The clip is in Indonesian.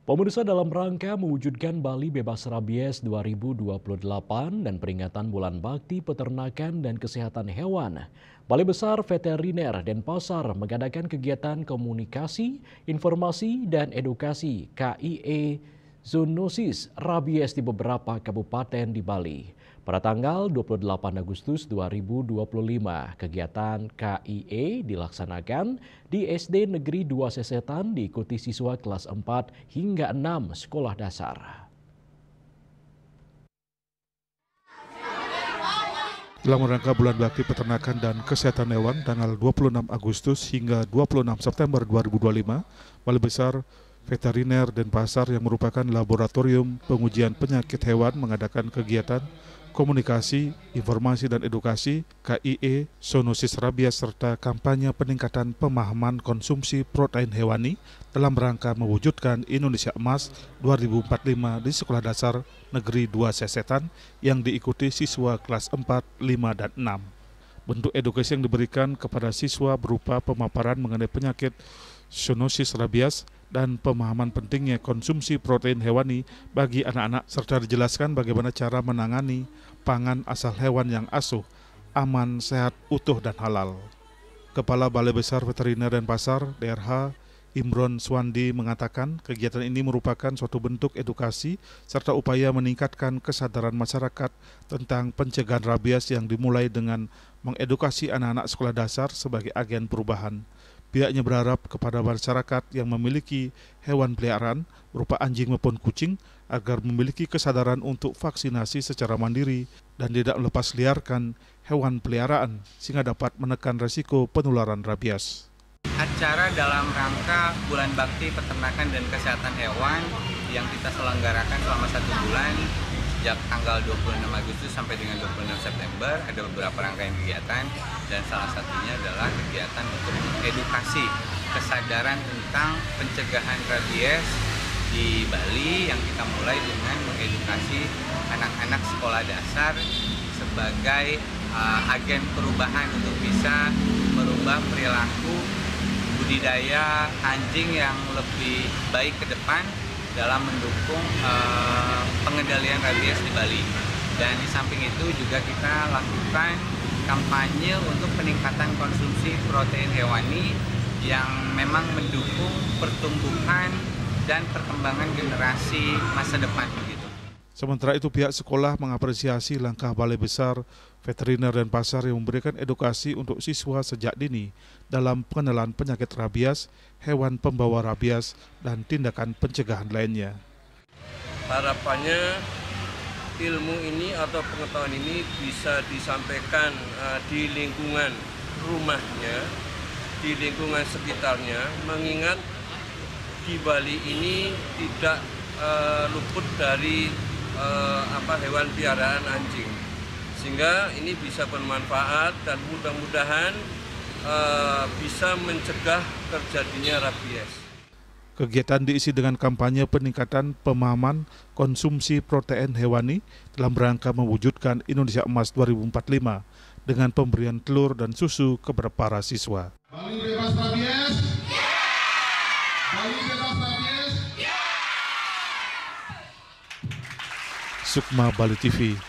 Pemirsa, dalam rangka mewujudkan Bali Bebas Rabies 2028 dan peringatan Bulan Bakti Peternakan dan Kesehatan Hewan, Balai Besar Veteriner Denpasar mengadakan kegiatan komunikasi, informasi, dan edukasi KIE Zoonosis Rabies di beberapa kabupaten di Bali. Pada tanggal 28 Agustus 2025, kegiatan KIE dilaksanakan di SD Negeri 2 Sesetan diikuti siswa kelas 4 hingga 6 sekolah dasar. Dalam rangka Bulan Bakti Peternakan dan Kesehatan Hewan tanggal 26 Agustus hingga 26 September 2025, Balai Besar Veteriner Denpasar yang merupakan laboratorium pengujian penyakit hewan mengadakan kegiatan komunikasi, informasi, dan edukasi KIE Zoonosis Rabies serta kampanye peningkatan pemahaman konsumsi protein hewani dalam rangka mewujudkan Indonesia Emas 2045 di Sekolah Dasar Negeri 2 Sesetan yang diikuti siswa kelas 4, 5, dan 6. Bentuk edukasi yang diberikan kepada siswa berupa pemaparan mengenai penyakit zoonosis rabies dan pemahaman pentingnya konsumsi protein hewani bagi anak-anak serta dijelaskan bagaimana cara menangani pangan asal hewan yang asuh, aman, sehat, utuh, dan halal. Kepala Balai Besar Veteriner Denpasar, DRH, Imron Swandi mengatakan kegiatan ini merupakan suatu bentuk edukasi serta upaya meningkatkan kesadaran masyarakat tentang pencegahan rabies yang dimulai dengan mengedukasi anak-anak sekolah dasar sebagai agen perubahan. Pihaknya berharap kepada masyarakat yang memiliki hewan peliharaan berupa anjing maupun kucing agar memiliki kesadaran untuk vaksinasi secara mandiri dan tidak melepas liarkan hewan peliharaan sehingga dapat menekan risiko penularan rabies. Acara dalam rangka Bulan Bakti Peternakan dan Kesehatan Hewan yang kita selenggarakan selama 1 bulan sejak tanggal 26 Agustus sampai dengan 26 September ada beberapa rangkaian kegiatan dan salah satunya adalah kegiatan untuk edukasi kesadaran tentang pencegahan rabies di Bali yang kita mulai dengan mengedukasi anak-anak sekolah dasar sebagai agen perubahan untuk bisa merubah perilaku budidaya anjing yang lebih baik ke depan dalam mendukung pengendalian rabies di Bali. Dan di samping itu juga kita lakukan kampanye untuk peningkatan konsumsi protein hewani yang memang mendukung pertumbuhan dan perkembangan generasi masa depan. Sementara itu pihak sekolah mengapresiasi langkah Balai Besar Veteriner Denpasar yang memberikan edukasi untuk siswa sejak dini dalam pengenalan penyakit rabies, hewan pembawa rabies, dan tindakan pencegahan lainnya. Harapannya ilmu ini atau pengetahuan ini bisa disampaikan di lingkungan rumahnya, di lingkungan sekitarnya, mengingat di Bali ini tidak luput dari hewan piaraan anjing, sehingga ini bisa bermanfaat dan mudah-mudahan bisa mencegah terjadinya rabies. Kegiatan diisi dengan kampanye peningkatan pemahaman konsumsi protein hewani dalam rangka mewujudkan Indonesia Emas 2045 dengan pemberian telur dan susu kepada para siswa. Bali Bebas Rabies? Yeah! Bali Bebas Rabies? Yeah! Sukma Bali TV.